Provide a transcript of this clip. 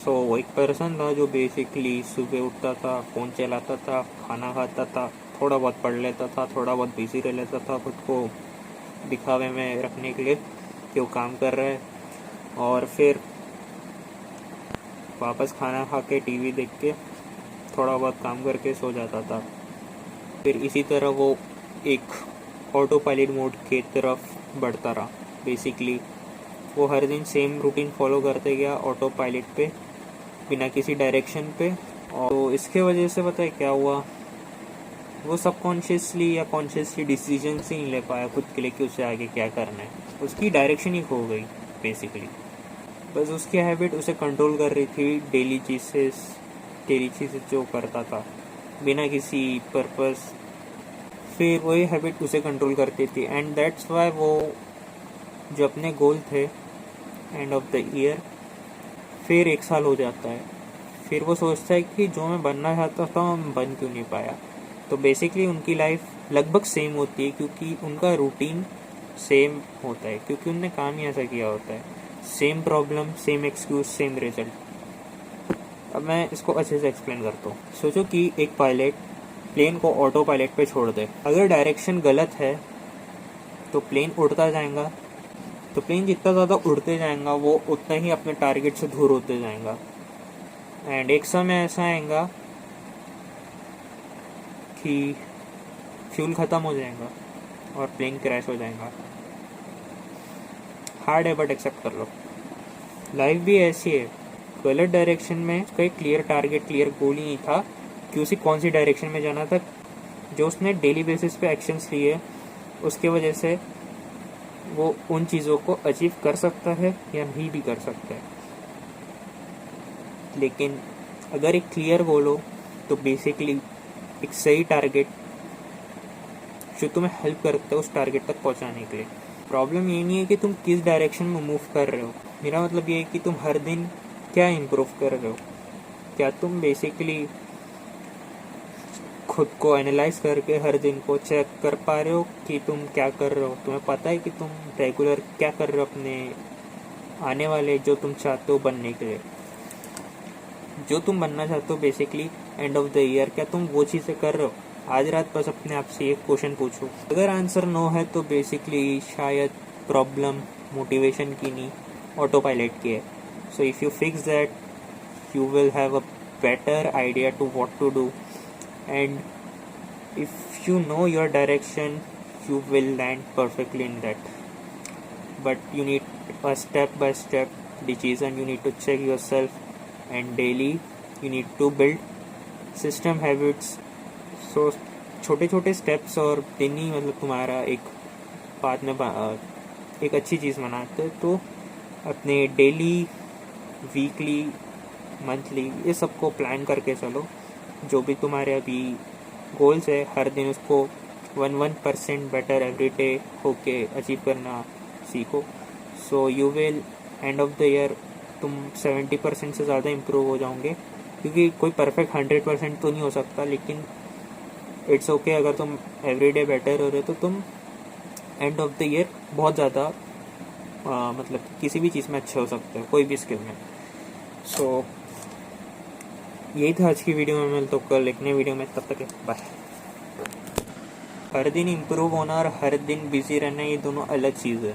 वो एक पर्सन था जो बेसिकली सुबह उठता था, फ़ोन चलाता था, खाना खाता था, थोड़ा बहुत पढ़ लेता था, थोड़ा बहुत बिजी रह लेता था खुद को दिखावे में रखने के लिए कि वो काम कर रहा है, और फिर वापस खाना खा के टीवी देख के थोड़ा बहुत काम करके सो जाता था। फिर इसी तरह वो एक ऑटो पायलट मोड की तरफ बढ़ता रहा। बेसिकली वो हर दिन सेम रूटीन फॉलो करते गया ऑटो पायलट पे, बिना किसी डायरेक्शन पे। और तो इसके वजह से पता है क्या हुआ, वो सबकॉन्शियसली या कॉन्शियसली डिसीजन ही नहीं ले पाया खुद के लिए कि उसे आगे क्या करना है। उसकी डायरेक्शन ही खो गई बेसिकली। बस उसकी हैबिट उसे कंट्रोल कर रही थी, डेली चीज़ें जो करता था बिना किसी पर्पस। फिर वही हैबिट उसे कंट्रोल करती थी, एंड दैट्स वाई वो जो अपने गोल थे एंड ऑफ द ईयर, फिर 1 साल हो जाता है। फिर वो सोचता है कि जो मैं बनना चाहता था मैं बन क्यों नहीं पाया। तो बेसिकली उनकी लाइफ लगभग सेम होती है, क्योंकि उनका रूटीन सेम होता है, क्योंकि उनने काम ही ऐसा किया होता है। Same problem, same excuse, same result. अब मैं इसको अच्छे से एक्सप्लेन करता हूँ। सोचो कि एक पायलट प्लेन को ऑटो पायलट पे छोड़ दे। अगर डायरेक्शन गलत है तो प्लेन उड़ता जाएगा, तो प्लेन जितना ज़्यादा उड़ते जाएगा वो उतना ही अपने टारगेट से दूर होते जाएगा। एंड एक समय ऐसा आएगा कि फ्यूल ख़त्म हो जाएगा और प्लेन क्रैश हो जाएगा। हार्ड है बट एक्सेप्ट कर लो। लाइफ भी ऐसी है, गलत डायरेक्शन में उसका एक क्लियर टारगेट, क्लियर गोल ही नहीं था कि उसे कौन सी डायरेक्शन में जाना था। जो उसने डेली बेसिस पे एक्शंस लिए, उसके वजह से वो उन चीज़ों को अचीव कर सकता है या नहीं भी कर सकता है। लेकिन अगर एक क्लियर गोल हो तो बेसिकली एक सही टारगेट जो तुम्हें हेल्प करता है उस टारगेट तक पहुंचाने के लिए। प्रॉब्लम ये नहीं है कि तुम किस डायरेक्शन में मूव कर रहे हो, मेरा मतलब ये है कि तुम हर दिन क्या इम्प्रूव कर रहे हो। क्या तुम बेसिकली खुद को एनालाइज करके हर दिन को चेक कर पा रहे हो कि तुम क्या कर रहे हो। तुम्हें पता है कि तुम रेगुलर क्या कर रहे हो अपने आने वाले जो तुम चाहते हो बनने के लिए, जो तुम बनना चाहते हो basically end of the year. क्या तुम वो चीज़ें कर रहे हो? आज रात बस अपने आप से एक क्वेश्चन पूछो। अगर आंसर नो है तो बेसिकली शायद प्रॉब्लम मोटिवेशन की नहीं, ऑटो पायलट की है। So if you fix that, you will have a better idea to what to do, and if you know your direction you will land perfectly in that. But you need a step by step decision, you need to check yourself, and daily you need to build system habits. So छोटे छोटे steps और दिन ही मतलब तुम्हारा एक बाद में एक अच्छी चीज़ बनाते। तो अपने डेली, वीकली, मंथली ये सबको प्लान करके चलो। जो भी तुम्हारे अभी गोल्स है हर दिन उसको 1% बेटर एवरी डे होके अचीव करना सीखो। So you will end of the year तुम 70% से ज़्यादा इम्प्रूव हो जाओगे, क्योंकि कोई परफेक्ट 100% तो नहीं हो सकता, लेकिन इट्स ओके अगर तुम एवरी डे बेटर हो रहे तो तुम एंड ऑफ द ईयर बहुत ज़्यादा मतलब किसी भी चीज़ में अच्छे हो सकते हो, कोई भी स्किल में। सो यही था आज की वीडियो में। मिलते तो कल एक नई वीडियो में, तब तक बाय। हर दिन इम्प्रूव होना और हर दिन बिजी रहना ये दोनों अलग चीज़ है।